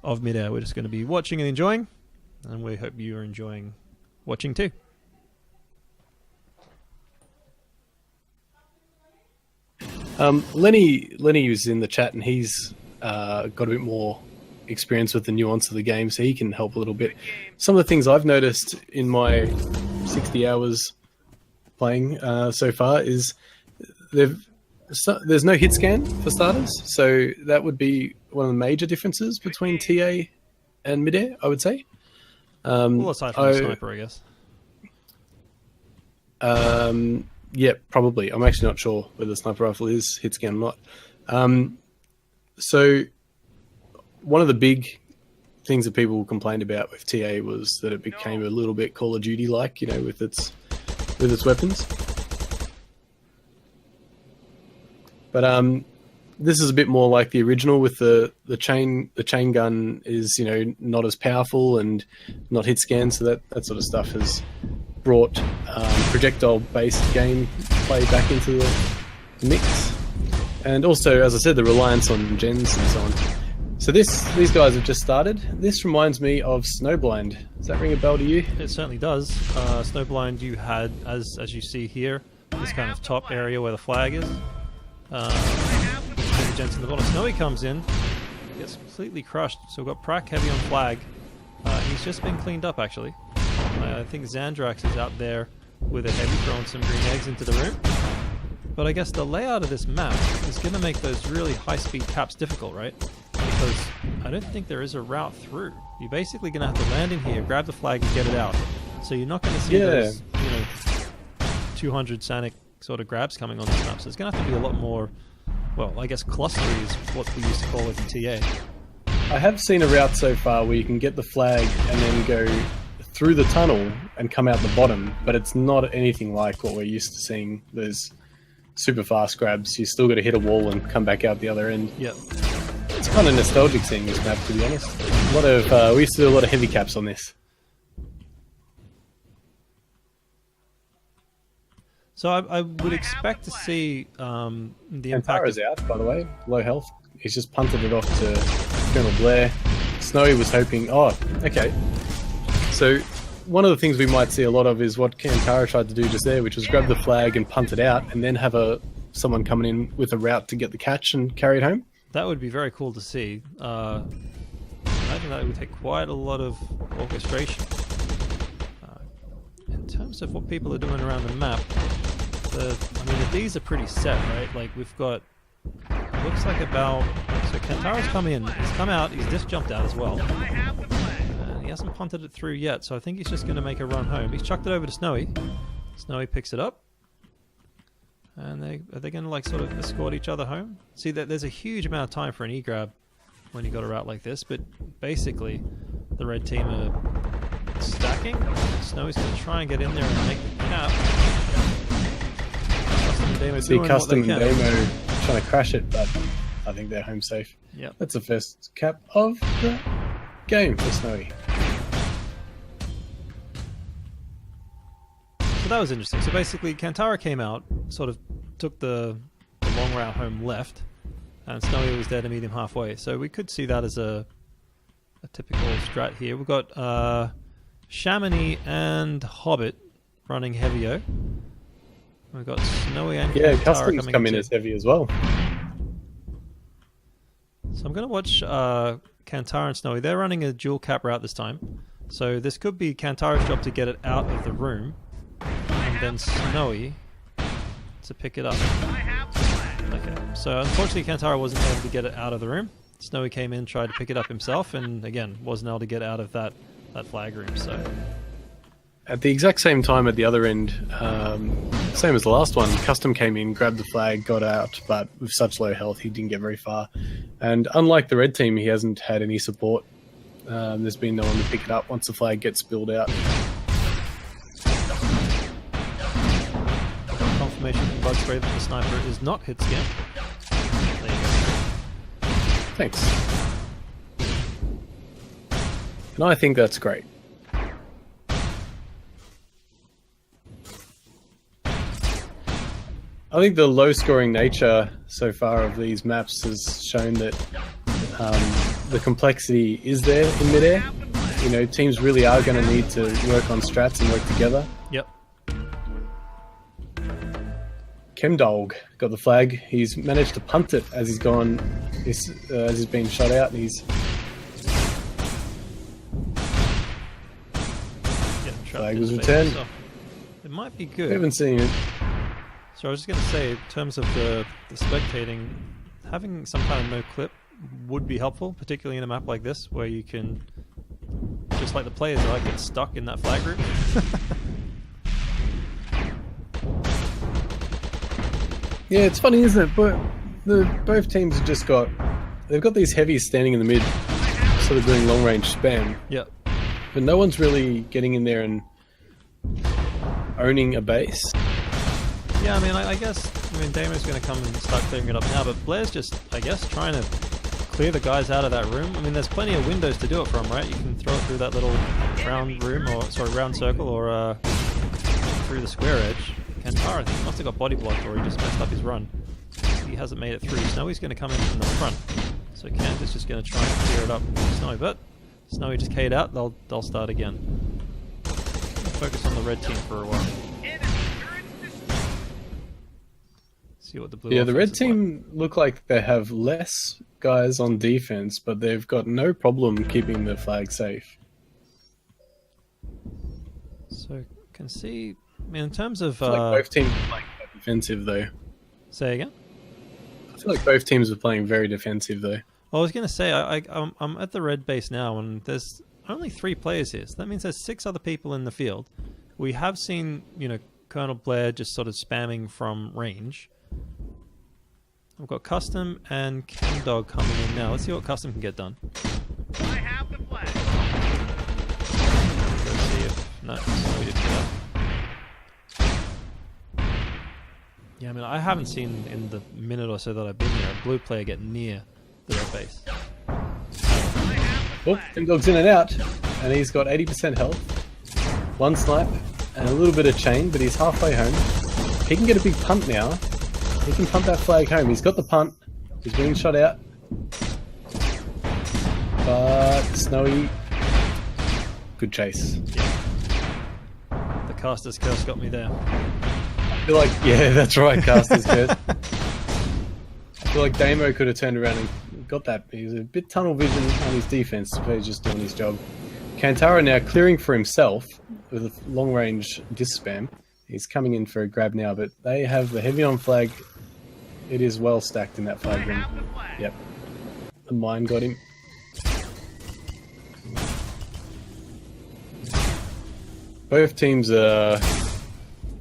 of Midair. We're just going to be watching and enjoying, and we hope you are enjoying watching too. Lenny was in the chat, and he's got a bit more experience with the nuance of the game, so he can help a little bit. Some of the things I've noticed in my 60 hours playing so far is there's no hit scan for starters, so that would be one of the major differences between TA and Midair, I would say. Well, aside from the sniper, I guess. Yeah, probably. I'm actually not sure whether the sniper rifle is hit scan or not. So one of the big things that people complained about with TA was that it became a little bit Call of Duty-like, you know, with its weapons. But this is a bit more like the original, with the chain gun is, you know, not as powerful and not hit scan, so that sort of stuff has brought projectile-based gameplay back into the mix. And also, as I said, the reliance on gens and so on. So these guys have just started. This reminds me of Snowblind. Does that ring a bell to you? It certainly does. Snowblind, you had, as you see here, this kind of top area where the flag is. Gents in the bottom. Snowy comes in, gets completely crushed. So we've got Prac heavy on flag. He's just been cleaned up, actually. I think XandraX is out there with a heavy, throwing some green eggs into the room. But I guess the layout of this map is going to make those really high-speed caps difficult, right? Because I don't think there is a route through. You're basically going to have to land in here, grab the flag, and get it out. So you're not going to see those, you know, 200 Sanic sort of grabs coming on this map. So it's going to have to be a lot more, well, I guess clustery is what we used to call it in TA. I have seen a route so far where you can get the flag and then go through the tunnel and come out the bottom, but it's not anything like what we're used to seeing, those super fast grabs. You still got to hit a wall and come back out the other end. Yep. It's kind of nostalgic seeing this map, to be honest. A lot of we used to do a lot of heavy caps on this. So I would expect to see the impact. CantarA's out, by the way, low health. He's just punted it off to Colonel Blair. Snowy was hoping. Oh, okay. So one of the things we might see a lot of is what CantarA tried to do just there, which was grab the flag and punt it out, and then have someone coming in with a route to get the catch and carry it home. That would be very cool to see. I imagine that would take quite a lot of orchestration. In terms of what people are doing around the map, the Ds are pretty set, right? Like we've got, looks like about, so CantarA's come in, he's come out, he's just jumped out as well. He hasn't punted it through yet, so I think he's just going to make a run home. He's chucked it over to Snowy. Snowy picks it up. And are they going to like sort of escort each other home? See, that there's a huge amount of time for an E-grab when you got a route like this, but basically the red team are stacking. Snowy's going to try and get in there and make the cap. Custom and Demo see Custom and Demo trying to crash it, but I think they're home safe. Yep. That's the first cap of the game for Snowy. So that was interesting. So basically CantarA came out, sort of took the long route home left, and Snowy was there to meet him halfway. So we could see that as a typical strat here. We've got Chamonix and Hobbit running heavy-o. We've got Snowy and CantarA Customs come in as heavy as well. So I'm going to watch CantarA and Snowy. They're running a dual cap route this time. So this could be CantarA's job to get it out of the room, and then Snowy to pick it up. Okay, so unfortunately CantarA wasn't able to get it out of the room. Snowy came in, tried to pick it up himself, and again, wasn't able to get out of that flag room. So at the exact same time at the other end, same as the last one, Custom came in, grabbed the flag, got out, but with such low health, he didn't get very far. And unlike the red team, he hasn't had any support. There's been no one to pick it up once the flag gets spilled out. Confirmation from Bugspray that the sniper is not hit scan. There you go. Thanks. And I think that's great. I think the low-scoring nature so far of these maps has shown that the complexity is there in Midair. You know, teams really are going to need to work on strats and work together. Yep. Chemdog got the flag. He's managed to punt it as he's gone, as he's been shot out, and he's flag was returned. So it might be We good. haven't seen it. So I was just going to say, in terms of the spectating, having some kind of no clip would be helpful, particularly in a map like this, where you can, just like the players, like get stuck in that flag group. Yeah, it's funny, isn't it? But both teams have just they've got these heavies standing in the mid, sort of doing long range spam. Yep. But no one's really getting in there and owning a base. Yeah, I mean, I guess, Damo's going to come and start clearing it up now, but Blair's just, I guess, trying to clear the guys out of that room. I mean, there's plenty of windows to do it from, right? You can throw it through that little round room, round circle, or through the square edge. CantarA, I think, he must have got body blocked, or he just messed up his run. He hasn't made it through. Snowy's going to come in from the front, so Cant is just going to try and clear it up with Snowy, but Snowy just K'd out. They'll start again. Focus on the red team for a while. See what the blue. Yeah, the red offense is like. team look like they have less guys on defense, but they've got no problem keeping the flag safe. So can see. I mean, in terms of I feel like both teams are playing quite defensive, though. say again. I feel like both teams are playing very defensive, though. Well, I was going to say I'm at the red base now, and there's only 3 players here. So that means there's 6 other people in the field. We have seen, Colonel Blair just sort of spamming from range. I've got Custom and Chemdog coming in now. Let's see what Custom can get done. I have the flag. Let's see if no, we didn't do that. Yeah, I mean, I haven't seen in the minute or so that I've been here a blue player get near the red base. Oh, Chemdog's in and out, and he's got 80% health, 1 snipe, and a little bit of chain, but he's halfway home. He can get a big punt now. He can punt that flag home. He's got the punt. He's being shot out. But Snowy, good chase. The caster's curse got me there. I feel like, yeah, that's right, Caster's curse. I feel like Damo could have turned around and got that. He's a bit tunnel vision on his defense, but he's just doing his job. CantarA now clearing for himself with a long range disc spam. He's coming in for a grab now, but they have the heavy on flag. It is well stacked in that flag room. Yep. The mine got him. Both teams are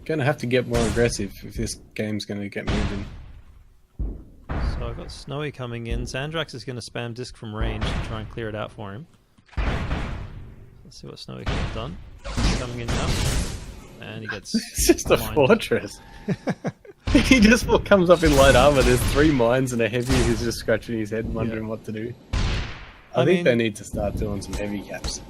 going to have to get more aggressive if this game's going to get moving. So I've got Snowy coming in. XandraX is going to spam disc from range to try and clear it out for him. Let's see what Snowy can get done. He's coming in now. And he gets... It's just a mined. fortress. He just comes up in light armor. There's 3 mines and a heavy who's just scratching his head wondering what to do. I think they need to start doing some heavy caps.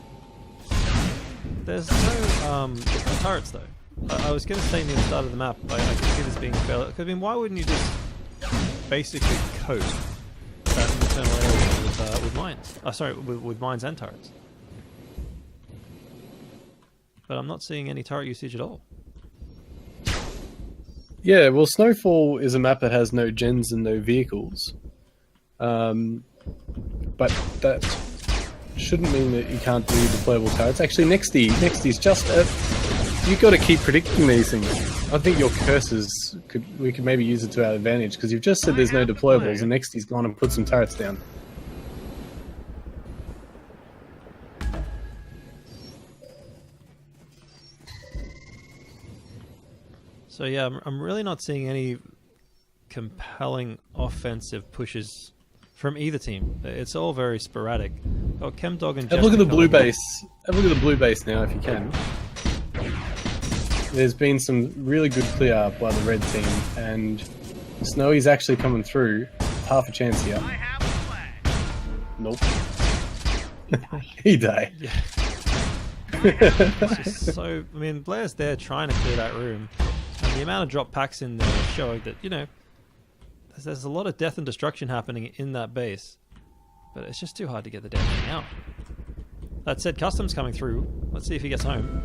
There's no turrets though. I was going to say near the start of the map, I could see this being fair. I mean, why wouldn't you just basically coat that internal area with mines? Sorry, with mines and turrets. But I'm not seeing any turret usage at all. Yeah, well, Snowfall is a map that has no gens and no vehicles. But that shouldn't mean that you can't do deployable turrets. Actually, Nexty's just... you've got to keep predicting these things. I think your curses, we could maybe use it to our advantage, because you've just said there's no deployables, and Nexty's gone and put some turrets down. So yeah, I'm really not seeing any compelling offensive pushes from either team. It's all very sporadic. Got Chemdog and Have a look at the blue Jester base. Have a look at the blue base now, if you can. There's been some really good clear by the red team, and Snowy's actually coming through. Half a chance here. I have the flag. Nope. He died. Yeah. It's just so, I mean, Blair's there trying to clear that room, and the amount of drop packs in there showing that, there's a lot of death and destruction happening in that base. but it's just too hard to get the damn thing out. That said, Customs coming through. Let's see if he gets home.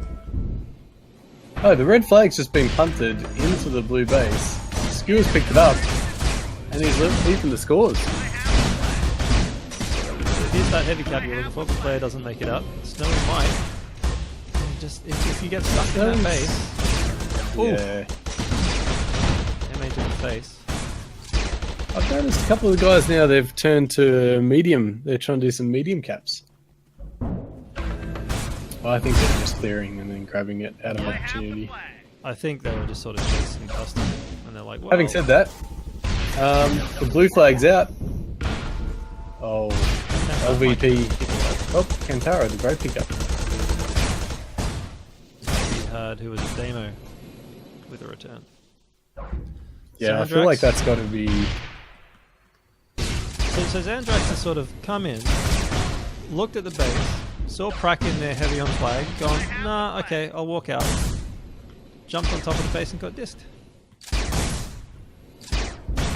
Oh, the red flag's just been punted into the blue base. Skewer's picked it up, and he's leaving the scores. Here's that heavy cap you're looking for, but Blair doesn't make it up. Snowy might. Just if you get stuck in that base. Ooh. Yeah. Damage in the face. I've noticed a couple of the guys now, they've turned to medium. They're trying to do some medium caps. Well, I think they're just clearing and then grabbing it out of opportunity. I think they were just sort of chasing Custom, and they're like, well, Having said that, the blue flag's out. Oh, LVP. Oh, CantarA, the great pickup. he had who was a demo with a return. Yeah, I feel like that's got to be... So XandraX has sort of come in, looked at the base, saw Prack in there heavy on flag, gone, nah, okay, I'll walk out. Jumped on top of the base and got dissed.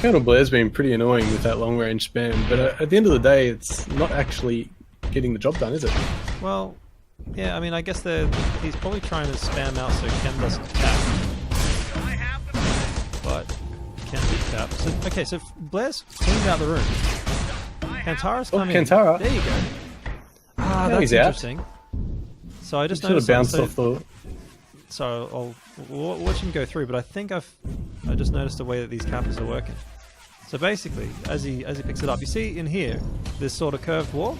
Colonel Blair's been pretty annoying with that long range spam, but at the end of the day, it's not actually getting the job done, is it? Well, yeah, I mean, I guess he's probably trying to spam out so Ken doesn't cap. But Ken did cap. So, okay, so Blair's cleaned out the room. CantarA's coming. CantarA. There you go. Ah, Now that's he's out. interesting. So I just Should have noticed bounced off the... So I'll watch him go through, but I think I just noticed the way that these cappers are working. So basically, as he picks it up, you see in here this sort of curved wall.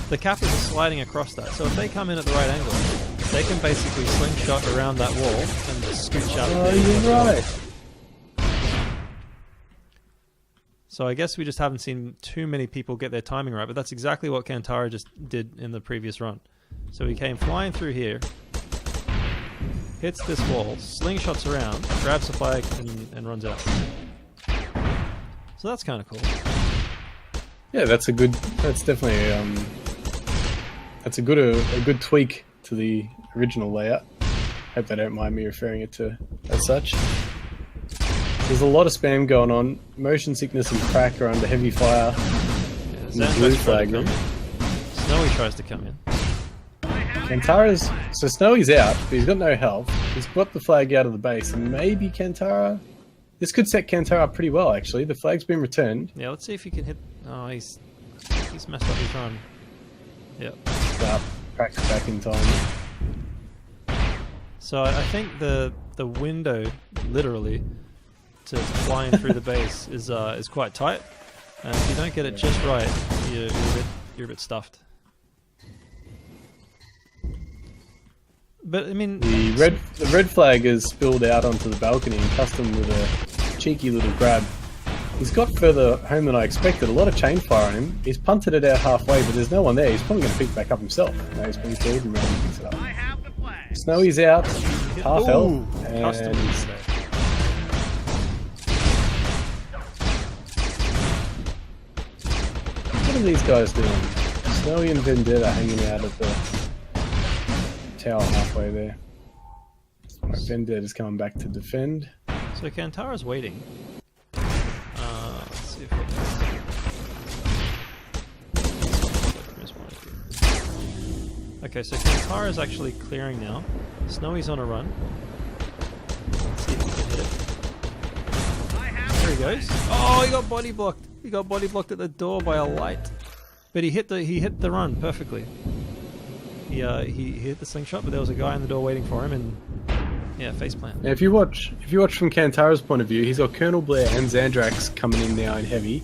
The cappers are sliding across that. So if they come in at the right angle, they can basically slingshot around that wall and just scooch out. Oh, you're right. So I guess we just haven't seen too many people get their timing right, but that's exactly what CantarA just did in the previous run. So he came flying through here, hits this wall, slingshots around, grabs the flag, and runs out. So that's kind of cool. Yeah, that's definitely that's a good tweak to the original layout. Hope they don't mind me referring it to as such. There's a lot of spam going on. Motion sickness and Crack are under heavy fire. Yeah, In the blue flag room. Snowy tries to come in. CantarA's... So Snowy's out, but he's got no health. He's got the flag out of the base, and maybe CantarA... This could set CantarA up pretty well, actually. The flag's been returned. Yeah, let's see if he can hit... Oh, he's messed up his run. Yep. Crack's back in time. So I think the window, literally, to fly in through the base is quite tight. And if you don't get it just right, you're a bit stuffed. But I mean, The red flag is spilled out onto the balcony and Custom with a cheeky little grab. He's got further home than I expected. A lot of chain fire on him. He's punted it out halfway, but there's no one there. He's probably going to pick it back up himself. No, he's been killed and Randy picks it up. Snowy's out, half health, and what are these guys doing? Snowy and Vendetta hanging out at the tower halfway there. Vendetta's coming back to defend. so CantarA's waiting. Let's see if we can... Okay, so CantarA's actually clearing now. Snowy's on a run. Let's see if we can hit it. There he goes. Oh, he got body blocked. He got body blocked at the door by a light. But he hit the run perfectly. He hit the slingshot, but there was a guy in the door waiting for him, and yeah, faceplant. Now, if you watch from CantarA's point of view, he's got Colonel Blair and XandraX coming in now in heavy,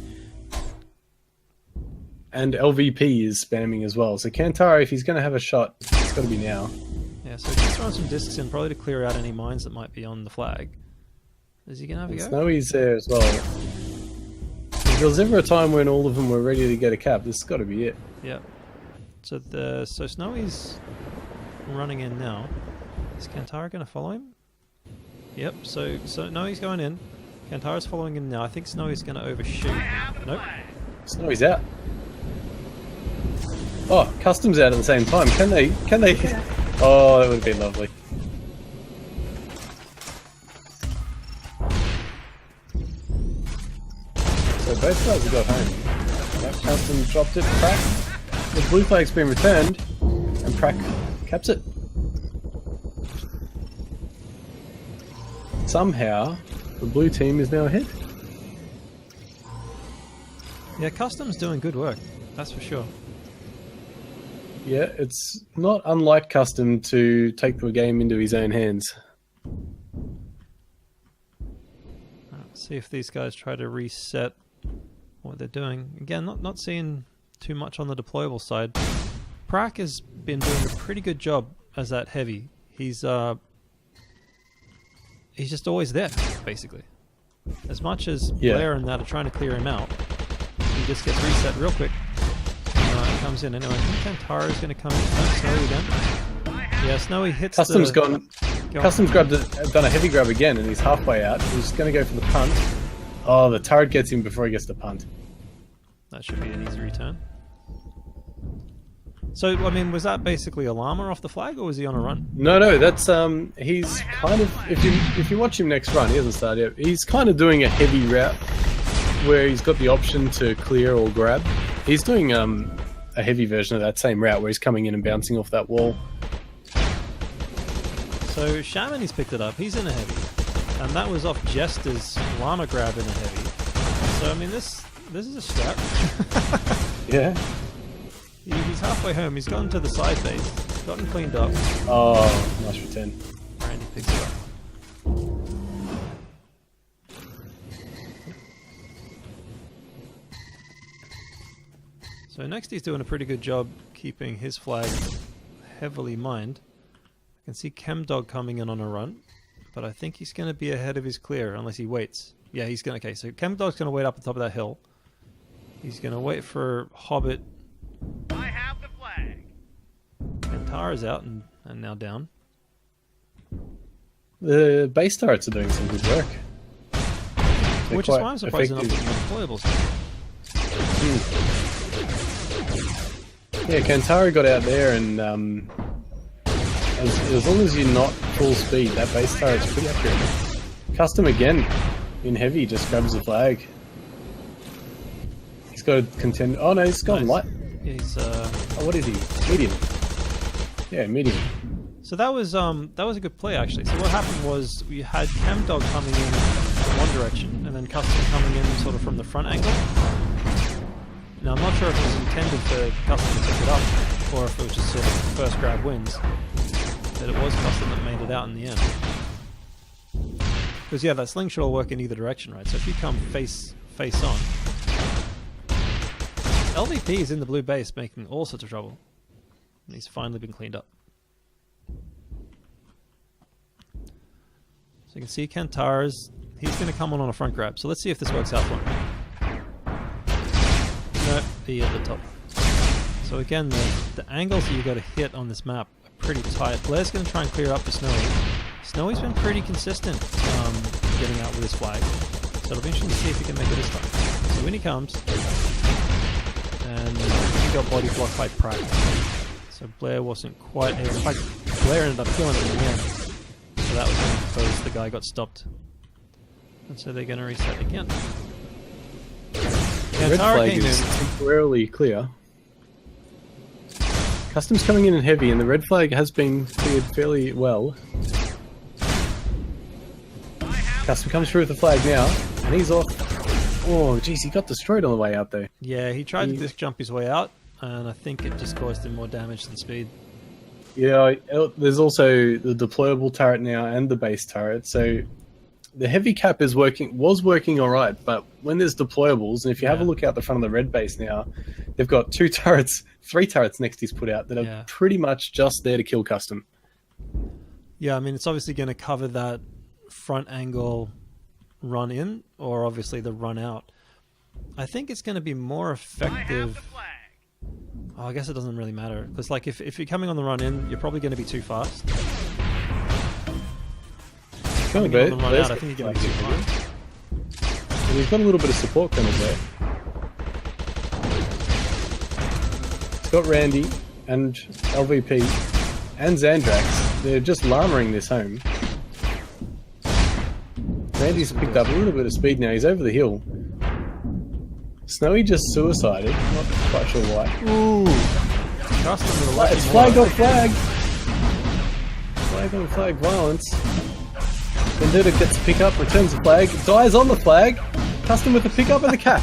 and LVP is spamming as well. So CantarA, if he's going to have a shot, it's got to be now. Yeah, so he's throwing some discs in, probably to clear out any mines that might be on the flag. Is he going to have a go? Snowy's there as well. If there was ever a time when all of them were ready to get a cap, this has got to be it. Yeah. So Snowy's running in now. Is CantarA going to follow him? Yep. So no, he's going in. CantarA's following him now. I think Snowy's going to overshoot. Nope. Snowy's out. Oh, Customs out at the same time. Can they? Oh, that would have been lovely. So both guys have got home. Custom dropped it. Prac. The blue flag's been returned, and Prac caps it. Somehow, the blue team is now ahead. Yeah, Custom's doing good work, that's for sure. Yeah, it's not unlike Custom to take the game into his own hands. Let's see if these guys try to reset what they're doing. Again, not seeing too much on the deployable side. Prac has been doing a pretty good job as that heavy. He's just always there, basically. As much as Blair and that are trying to clear him out, he just gets reset real quick. Comes in anyway. I think CantarA is going to come in. Oh, Snowy again. Yeah, Snowy hits Custom's the... gone. Custom's done a heavy grab again, and he's halfway out. He's going to go for the punt. Oh, the turret gets him before he gets the punt. That should be an easy return. So, I mean, was that basically a llama off the flag, or was he on a run? No, that's he's kind of, if you watch him next run, he hasn't started yet. He's kind of doing a heavy route where he's got the option to clear or grab. He's doing a heavy version of that same route where he's coming in and bouncing off that wall. So Shaman, he's picked it up. He's in a heavy, and that was off Jester's llama grab in a heavy. So I mean, this is a strat. Yeah. He's halfway home. He's gotten to the side base, gotten cleaned up. Oh, nice return. Randy picks it up. So Nexty's doing a pretty good job keeping his flag heavily mined. I can see ChemDog coming in on a run, but I think he's going to be ahead of his clear unless he waits. Yeah, he's going to. Okay, so ChemDog's going to wait up the top of that hill. He's going to wait for Hobbit. I have the flag. CantarA's out and now down. The base turrets are doing some good work. Which is why I'm surprised they're not putting deployables. Yeah, CantarA got out there, and as long as you're not full speed, that base turret's pretty accurate. Custom again, in heavy, just grabs the flag. He's got to contend. Oh no, he's gone light. Yeah, he's Oh, what is he? Medium. Yeah, medium. So that was a good play actually. So what happened was we had ChemDog coming in from one direction, and then Custom coming in sort of from the front angle. Now I'm not sure if it was intended for Custom to pick it up, or if it was just sort of first grab wins. But it was Custom that made it out in the end. Because yeah, that slingshot will work in either direction, right? So if you come face on, LVP is in the blue base making all sorts of trouble. And he's finally been cleaned up. So you can see CantarA's, he's going to come on a front grab. So let's see if this works out for him. No, he at the top. So again, the angles that you've got to hit on this map are pretty tight. Blair's going to try and clear up for Snowy. Snowy's been pretty consistent getting out with his flag. So it'll be interesting to see if he can make it this time. So when he comes, and he got body blocked by Prac. So Blair wasn't quite able. In fact, Blair ended up killing him in the end. So that was because the guy got stopped. And so they're going to reset again. The red flag is temporarily clear. Custom's coming in heavy, and the red flag has been cleared fairly well. Custom comes through with the flag now, and he's off. Oh, geez, he got destroyed on the way out there. Yeah, he tried to disc jump his way out, and I think it just caused him more damage than speed. Yeah, there's also the deployable turret now and the base turret, so the heavy cap was working all right, but when there's deployables, and if you have a look out the front of the red base now, they've got three turrets Nexty's put out that are pretty much just there to kill Custom. Yeah, I mean, it's obviously going to cover that front angle run in, or obviously the run out. I think it's going to be more effective. Oh, I guess it doesn't really matter, because like if you're coming on the run in, you're probably going to be too fast. Coming on the run out, I think you're going to be too fast. And he's got a little bit of support coming there. He's got Randy and LVP and XandraX. They're just llamaing this home. Randy's picked up a little bit of speed now. He's over the hill. Snowy just suicided. Not quite sure why. Ooh! Custom with a lucky It's flag mortar. on flag. Flag on flag violence. Vendetta gets a pick up, returns the flag, dies on the flag. Custom with a pick up and the cap.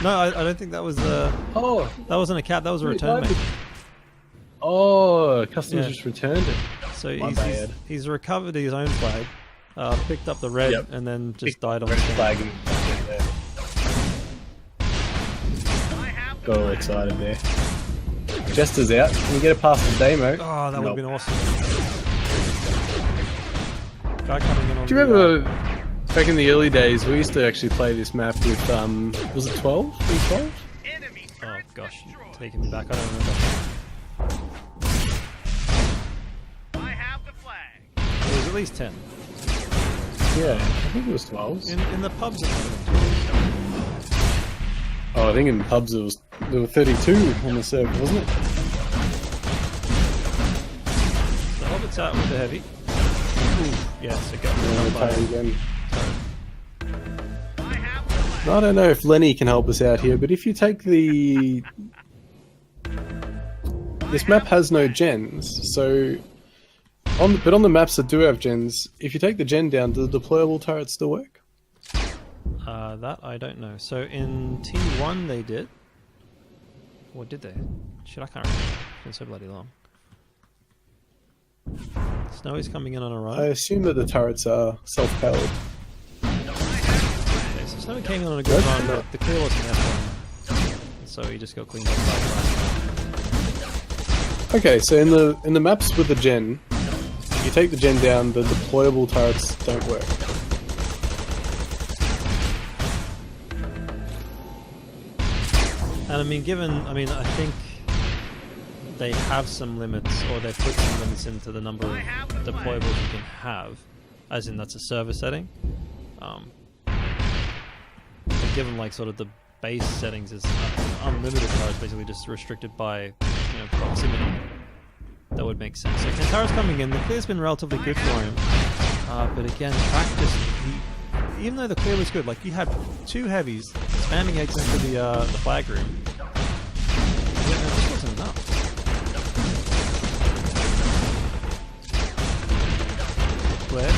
No, I don't think that was Oh, that wasn't a cap. That was a return, mate. oh, Custom's Yeah. just returned it. So My he's, bad. he's recovered his own flag, picked up the red, Yep. and then just Picked died on red the thing. flag and got all excited there. Jester's out. Can we get a pass to demo? Oh, that would have Nope. been awesome. Guy coming in on Do you remember back in the early days we used to actually play this map with was it 12? V12? Enemy Oh turret gosh, destroyed. taking me back. I don't remember. I have the flag. It was at least 10. Yeah, I think it was 12. In the pubs. Oh, I think in pubs there were 32 on the server, wasn't it? The Hobbit's out with the heavy. Ooh, yes, it got And me we'll play again. I have the flag. I don't know if Lenny can help us out here, but if you take the... This map has no gens, so... But on the maps that do have gens, if you take the gen down, do the deployable turrets still work? That I don't know. So in T1 they did. Or did they? Shit, I can't remember. It's been so bloody long. Snowy's coming in on a I run. assume that the turrets are self-powered. Okay, so Snowy came in on a good run, but the clear wasn't there for him. So he just got cleaned up by the Okay, so in the maps with the gen, you take the gen down, the deployable turrets don't work. And I mean, I think they have some limits, or they've put some limits into the number of deployables you can have, as in that's a server setting. But given like sort of the base settings is unlimited cards, basically just restricted by proximity. That would make sense. So CantarA's coming in. The clear's been relatively good for him, but again, practice. Even though the clear was good, like you had two heavies spamming eggs into the flag room. Yeah, no, this wasn't enough. Blair,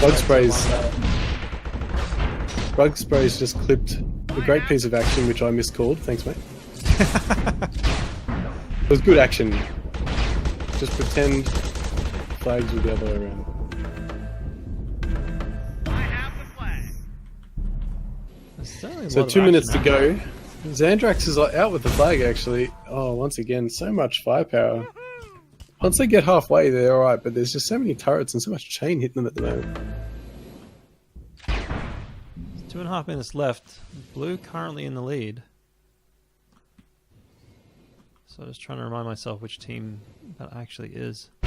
Bug Spray's just clipped a great piece of action, which I miscalled. Thanks, mate. It was good action. Just pretend flags were the other way around. I have the flag. There's certainly a So lot of 2 minutes to action go. XandraX is out with the flag, actually. Oh, once again, so much firepower. Once they get halfway, they're alright, but there's just so many turrets and so much chain hitting them at the moment. 2.5 minutes left. Blue currently in the lead. So I'm just trying to remind myself which team that actually is. I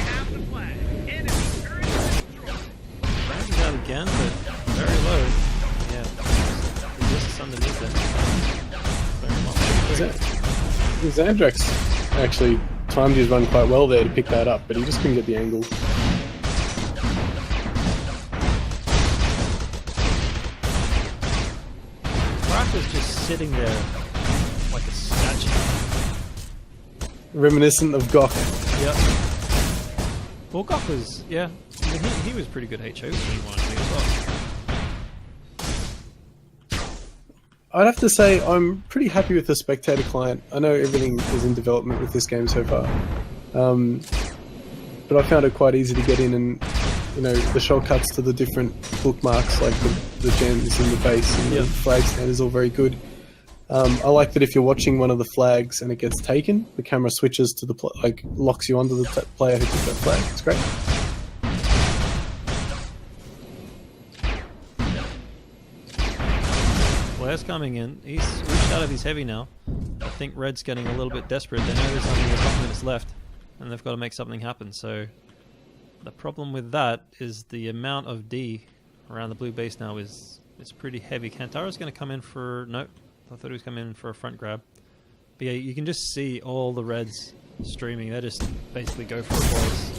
have the flag. Enemy turret destroyed. Flag is out again, but very low. Yeah, this is underneath it. Very much. XandraX actually timed his run quite well there to pick that up, but he just couldn't get the angle. Crack was just sitting there like a statue. Reminiscent of Gok. Yep. Well, Gok was, yeah. I mean, he was pretty good HOs when he wanted to as well. I'd have to say I'm pretty happy with the spectator client. I know everything is in development with this game so far, but I found it quite easy to get in, and the shortcuts to the different bookmarks, like the gens and the base and the flag stand, is all very good. I like that if you're watching one of the flags and it gets taken, the camera switches to the locks you onto the player who took that flag. It's great. Blair's coming in. He's switched out of his heavy now. I think Red's getting a little bit desperate. They know there's only a couple minutes left, and they've got to make something happen. So the problem with that is the amount of D around the blue base now is pretty heavy. CantarA's going to come in for... Nope. I thought he was coming in for a front grab. But yeah, you can just see all the Reds streaming. They're just basically go for it, boys.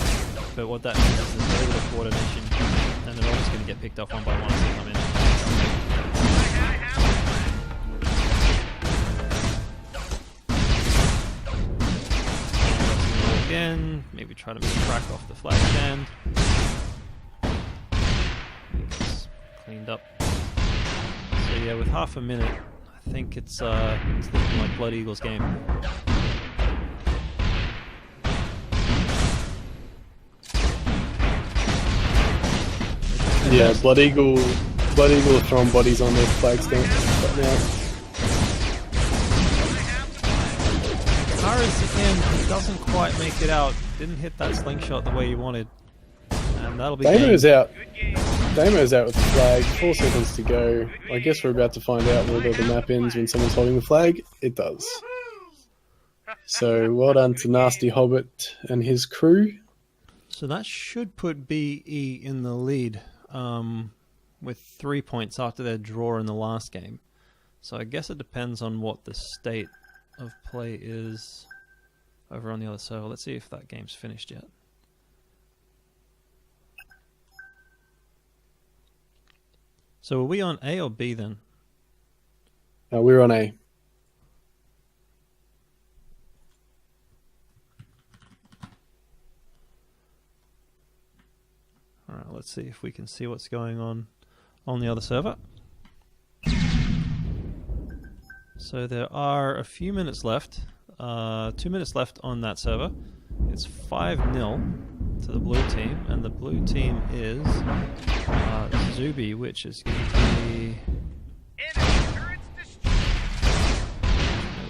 But what that means is there's very little coordination, and they're all just going to get picked off one by one as they come in. Again, maybe try to crack off the flag stand. It's cleaned up. So yeah, with half a minute, I think it's looking like Blood Eagle's game. Yeah, Blood Eagle are throwing bodies on their flag stand right now. CantarA's again doesn't quite make it out. Didn't hit that slingshot the way he wanted. And that'll be Damo's out. Damo's out with the flag. 4 seconds to go. I guess we're about to find out whether the map ends when someone's holding the flag. It does. So well done to Nasty Hobbit and his crew. So that should put BE in the lead with 3 points after their draw in the last game. So I guess it depends on what the state of play is over on the other server. Let's see if that game's finished yet. So are we on A or B then? We're on A. Alright, let's see if we can see what's going on the other server. So there are a few minutes left. 2 minutes left on that server. It's 5-0 to the blue team, and the blue team is Zuby, which is going to be...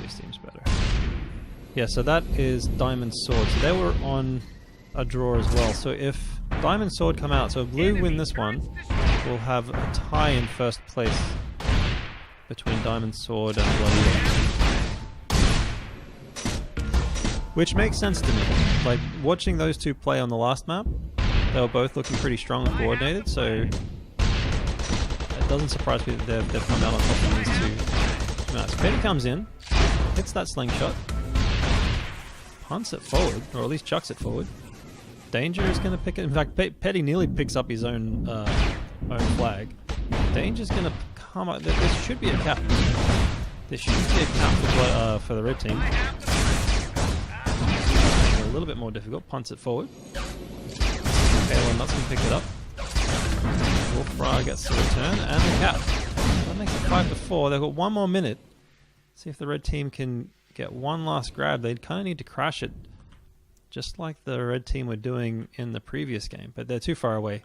This team's better. Yeah, so that is Diamond Sword. So they were on a draw as well. So if Diamond Sword come out, so if blue win this one, we'll have a tie in first place between Diamond Sword and Blood Eagle. Which makes sense to me. Like, watching those two play on the last map, they were both looking pretty strong and coordinated, so it doesn't surprise me that they've come out on top of these two maps. Petty comes in, hits that slingshot, punts it forward, or at least chucks it forward. Danger is going to pick it. In fact, Petty nearly picks up his own flag. Danger's going to come up. This should be a cap. This should be a cap for the red team. A little bit more difficult. Punts it forward. Kalen Nuts can pick it up. Wolfrar gets the return and the cap. That makes it 5-4. They've got 1 more minute. See if the red team can get one last grab. They'd kind of need to crash it, just like the red team were doing in the previous game. But they're too far away.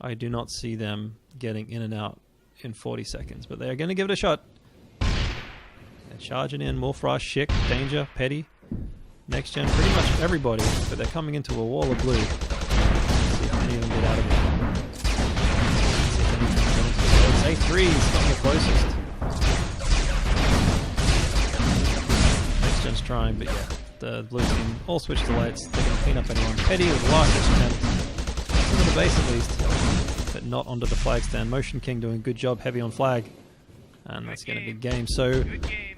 I do not see them getting in and out in 40 seconds. But they're going to give it a shot. They're charging in. Wolfrar, Shikk, Danger, Petty. NexGen, pretty much everybody, but they're coming into a wall of blue. Let's see if any of them get out of it. It's A3, he's got the closest. NexGen's trying, but yeah, the blue team all switch to lights. They're going to clean up anyone. Petty with the last attempt. Into the base at least, but not onto the flag stand. Motion King doing a good job, heavy on flag. And that's going to be game. So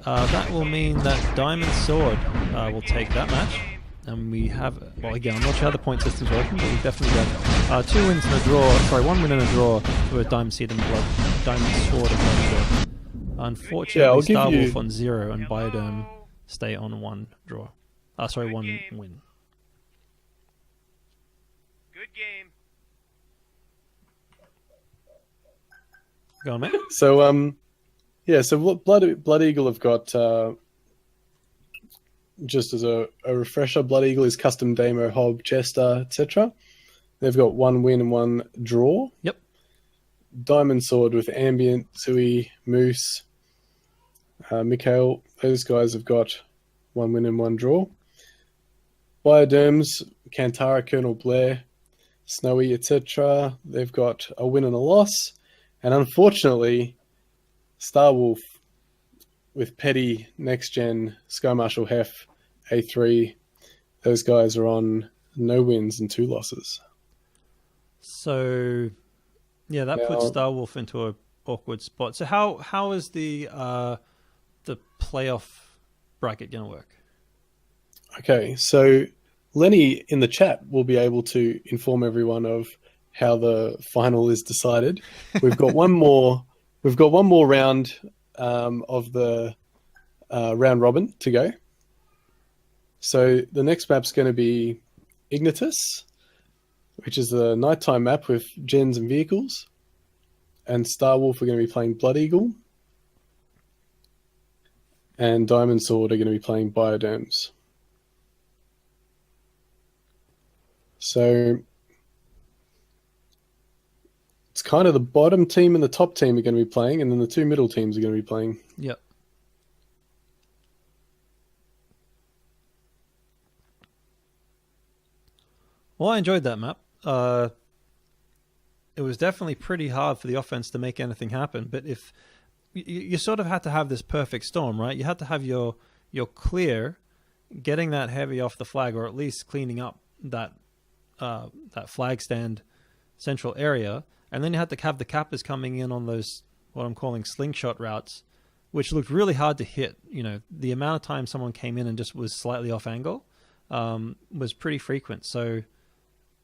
that will mean that Diamond Sword will take that match. And we have, well, again, I'm not sure how the point system's working, but we've definitely got 2 wins and a draw. Sorry, 1 win and a draw with Diamond Seed and Diamond Sword and Blood Draw. Unfortunately, Star Wolf on 0 and Bioderm stay on 1 draw. Sorry, 1 win. Good game. Go on, mate. So, yeah, so Blood Eagle have got, just as a refresher, Blood Eagle is custom Damo, Hob, Chester, etc. They've got 1 win and 1 draw. Yep. Diamond Sword with Ambient, Sui, Moose, Mikhail, those guys have got 1 win and 1 draw. Bioderms, CantarA, Colonel Blair, Snowy, etc. They've got a win and a loss. And unfortunately, Star Wolf with Petty, NexGen, Skymarshall, Heff, A3, those guys are on no wins and 2 losses. So, yeah, that puts Star Wolf into an awkward spot. So how is the playoff bracket going to work? Okay, so Lenny in the chat will be able to inform everyone of how the final is decided. We've got one more. We've got one more round of the round robin to go. So the next map's going to be Ignitus, which is the nighttime map with gens and vehicles. And Star Wolf are going to be playing Blood Eagle. And Diamond Sword are going to be playing Bioderms. So it's kind of the bottom team and the top team are going to be playing, and then the two middle teams are going to be playing. Yep. Well, I enjoyed that map. It was definitely pretty hard for the offense to make anything happen, but if you sort of had to have this perfect storm, right? You had to have your clear, getting that heavy off the flag, or at least cleaning up that flag stand central area, and then you had to have the cappers coming in on those what I'm calling slingshot routes, which looked really hard to hit. You know, the amount of time someone came in and just was slightly off angle was pretty frequent. So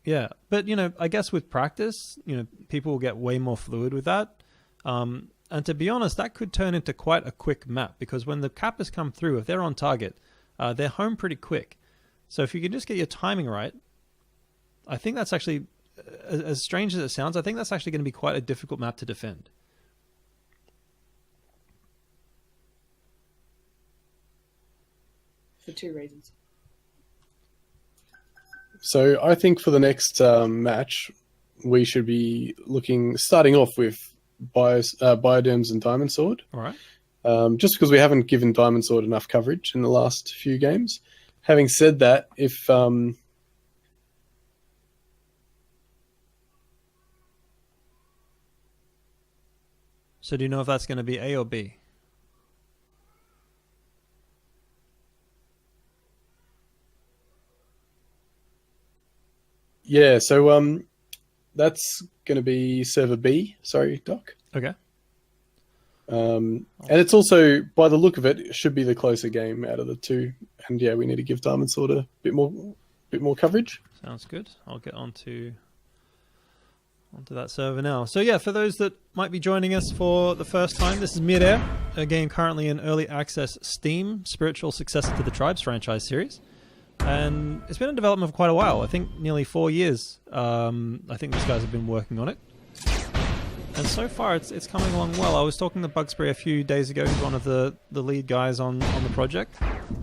yeah, but you know, I guess with practice, you know, people will get way more fluid with that. And to be honest, that could turn into quite a quick map, because when the cappers come through, if they're on target, they're home pretty quick. So if you can just get your timing right, I think that's actually, as strange as it sounds, I think that's actually going to be quite a difficult map to defend. For two reasons. So I think for the next match, we should be starting off with Bioderms and Diamond Sword. All right. Just because we haven't given Diamond Sword enough coverage in the last few games. Having said that, if So do you know if that's going to be A or B? yeah, so that's going to be server B. Sorry, Doc. Okay. And it's also, by the look of it, it should be the closer game out of the two. And yeah, we need to give Diamond Sword a bit more coverage. Sounds good. I'll get onto that server now. So yeah, for those that might be joining us for the first time, this is Midair, a game currently in early access Steam, spiritual successor to the Tribes franchise series. And it's been in development for quite a while. I think nearly 4 years. I think these guys have been working on it. And so far, it's coming along well. I was talking to Bugsbury a few days ago. He's one of the lead guys on the project.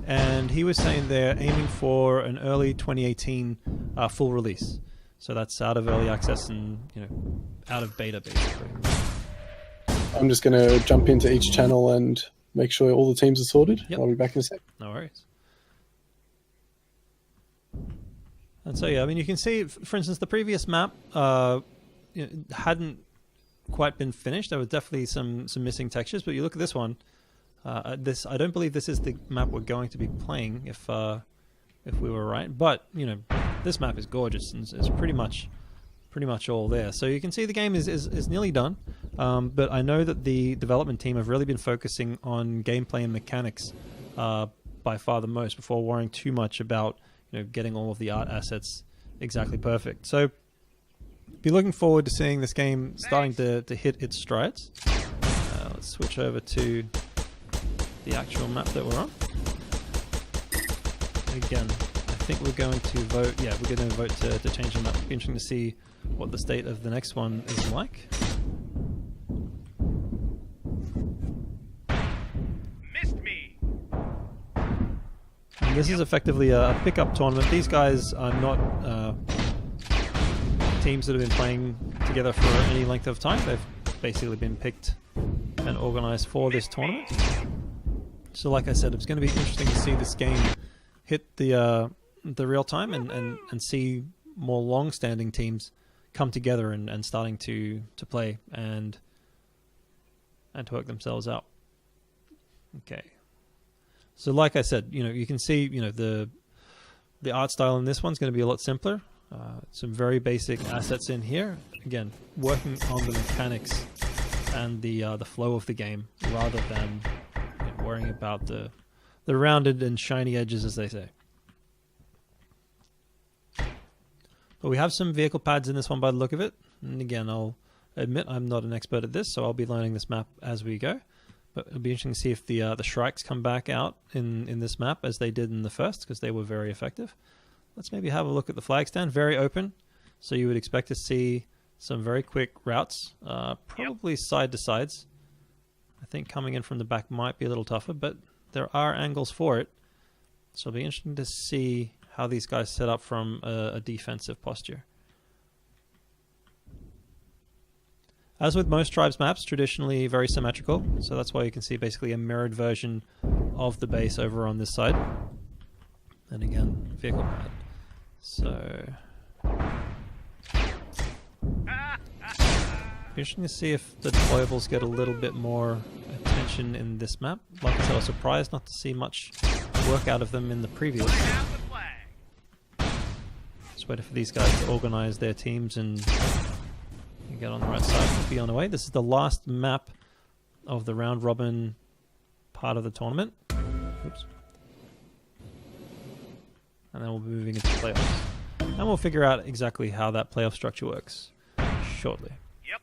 And he was saying they're aiming for an early 2018 full release. So that's out of early access and, you know, out of beta, basically. I'm just going to jump into each channel and make sure all the teams are sorted. Yep. I'll be back in a sec. No worries. And so, yeah, I mean, you can see, for instance, the previous map hadn't quite been finished. There were definitely some missing textures, but you look at this one. I don't believe this is the map we're going to be playing if we were right. But you know, this map is gorgeous and it's pretty much all there. So you can see the game is nearly done. But I know that the development team have really been focusing on gameplay and mechanics by far the most, before worrying too much about, you know, getting all of the art assets exactly perfect. So be looking forward to seeing this game starting to hit its strides. Let's switch over to the actual map that we're on. Again, I think we're going to vote. Yeah, we're going to vote to change the map. It'll be interesting to see what the state of the next one is like. Missed me. And this is effectively a pickup tournament. These guys are not teams that have been playing together for any length of time. They've basically been picked and organized for this tournament. So like I said, it's going to be interesting to see this game hit the real time and see more long-standing teams come together and starting to play and to work themselves out. Okay. So like I said, you know, you can see, you know, the art style in this one's going to be a lot simpler. Some very basic assets in here. Again, working on the mechanics and the flow of the game rather than, you know, worrying about the rounded and shiny edges, as they say. But we have some vehicle pads in this one by the look of it. And again, I'll admit I'm not an expert at this, so I'll be learning this map as we go. But it'll be interesting to see if the shrikes come back out in this map as they did in the first, because they were very effective. Let's maybe have a look at the flag stand. Very open, so you would expect to see some very quick routes, probably side to sides. I think coming in from the back might be a little tougher, but there are angles for it. So it'll be interesting to see how these guys set up from a defensive posture. As with most tribes maps, traditionally very symmetrical, so that's why you can see basically a mirrored version of the base over on this side. And again, vehicle pad. So interesting to see if the deployables get a little bit more attention in this map. Like I said, I was surprised not to see much work out of them in the previous. Just waiting for these guys to organize their teams and get on the right side and be on the way. This is the last map of the round robin part of the tournament. Oops. And then we'll be moving into playoffs. And we'll figure out exactly how that playoff structure works shortly. Yep.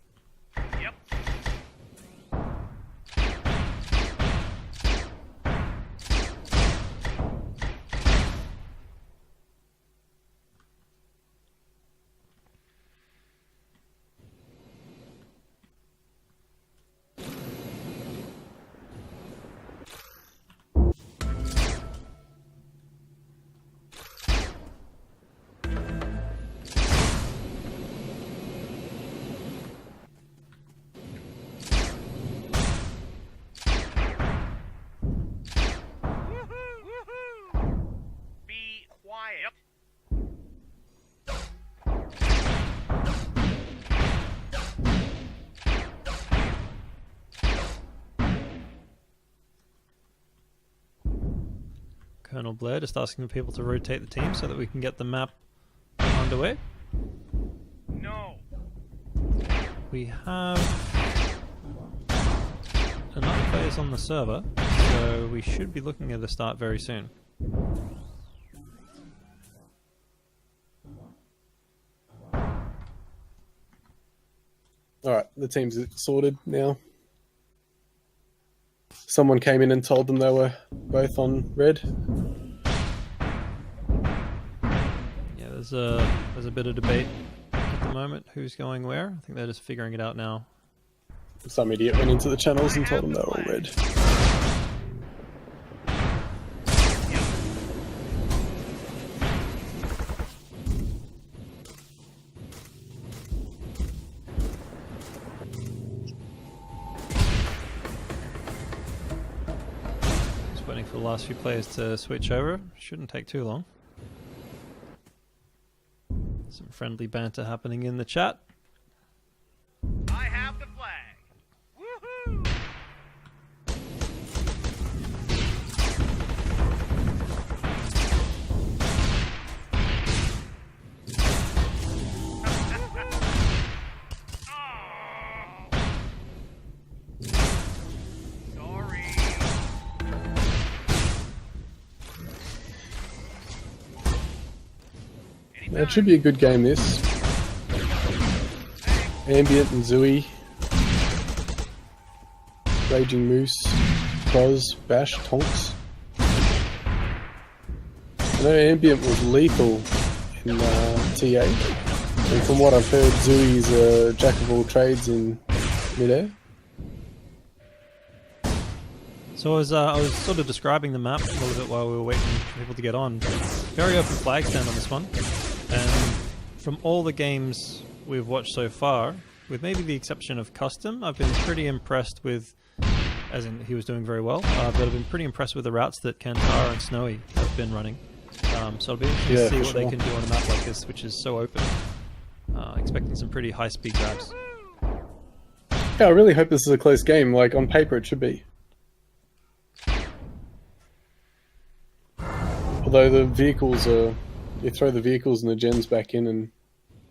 Colonel Blair just asking for people to rotate the team so that we can get the map underway. No. We have enough players on the server, so we should be looking at a start very soon. Alright, the team's sorted now. Someone came in and told them they were both on red. Yeah, there's a bit of debate at the moment who's going where. I think they're just figuring it out now. Some idiot went into the channels and told them they were all red. Waiting for the last few players to switch over. Shouldn't take too long. Some friendly banter happening in the chat. I have the flag. Woohoo! It should be a good game, this. Ambient and Zooey. Raging Moose. Croz, Bash, Tonks. I know Ambient was lethal in TA. And from what I've heard, Zooey's a jack of all trades in Midair. So I was sort of describing the map a little bit while we were waiting for people to get on. Very open flag stand on this one. And from all the games we've watched so far, with maybe the exception of Custom, I've been pretty impressed with, as in he was doing very well, but I've been pretty impressed with the routes that CantarA and Snowy have been running. So I'll be interested to see what they can do on a map like this, which is so open. Expecting some pretty high-speed grabs. Yeah, I really hope this is a close game. Like, on paper it should be. Although the vehicles are... You throw the vehicles and the gens back in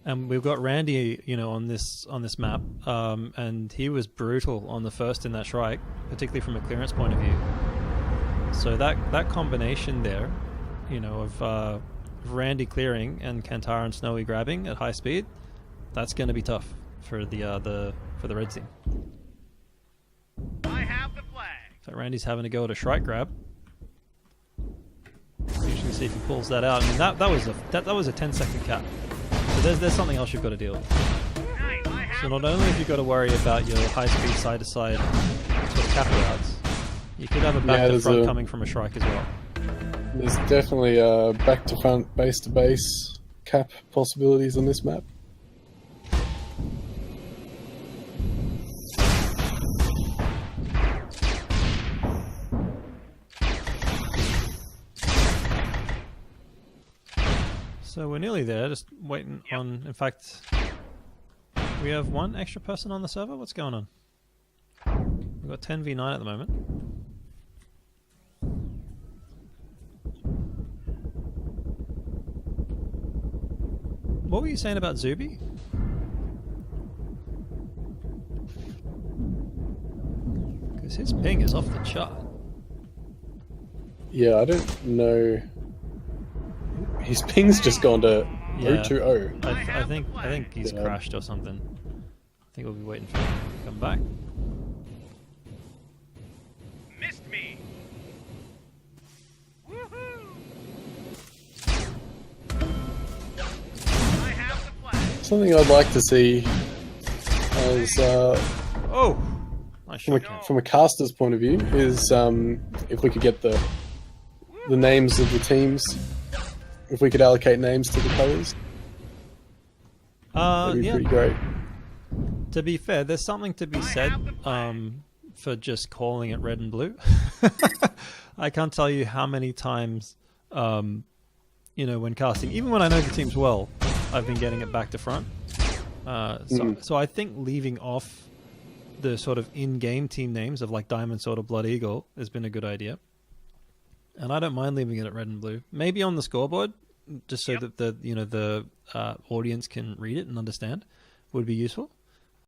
and we've got Randy, you know, on this map, and he was brutal on the first in that shrike, particularly from a clearance point of view. So that combination there, you know, of Randy clearing and CantarA and Snowy grabbing at high speed, that's going to be tough for the red team. I have the flag. So Randy's having to go at a Shrike grab. Usually see if he pulls that out. I mean, that was a 10-second cap. So there's something else you've got to deal with. Nice. I have So not only have you got to worry about your high-speed side-to-side sort of cap routes, you could have a back-to-front coming from a Shrike as well. There's definitely back-to-front, base-to-base cap possibilities on this map. So we're nearly there, just waiting on... In fact, we have one extra person on the server? What's going on? We've got 10v9 at the moment. What were you saying about Zuby? Because his ping is off the chart. Yeah, I don't know. His ping's just gone to Yeah. 020. I think he's crashed or something. I think we'll be waiting for him to come back. missed me. Woohoo! I have the flag. Something I'd like to see as Oh! Nice from shot. a caster's point of view is if we could get the names of the teams, if we could allocate names to the colours, that'd be Yeah. pretty great. To be fair, there's something to be said for just calling it red and blue. I can't tell you how many times, when casting, even when I know the teams well, I've been getting it back to front. So I think leaving off the sort of in-game team names of like Diamond Sword or Blood Eagle has been a good idea. And I don't mind leaving it at red and blue. Maybe on the scoreboard, just so that the audience can read it and understand, would be useful.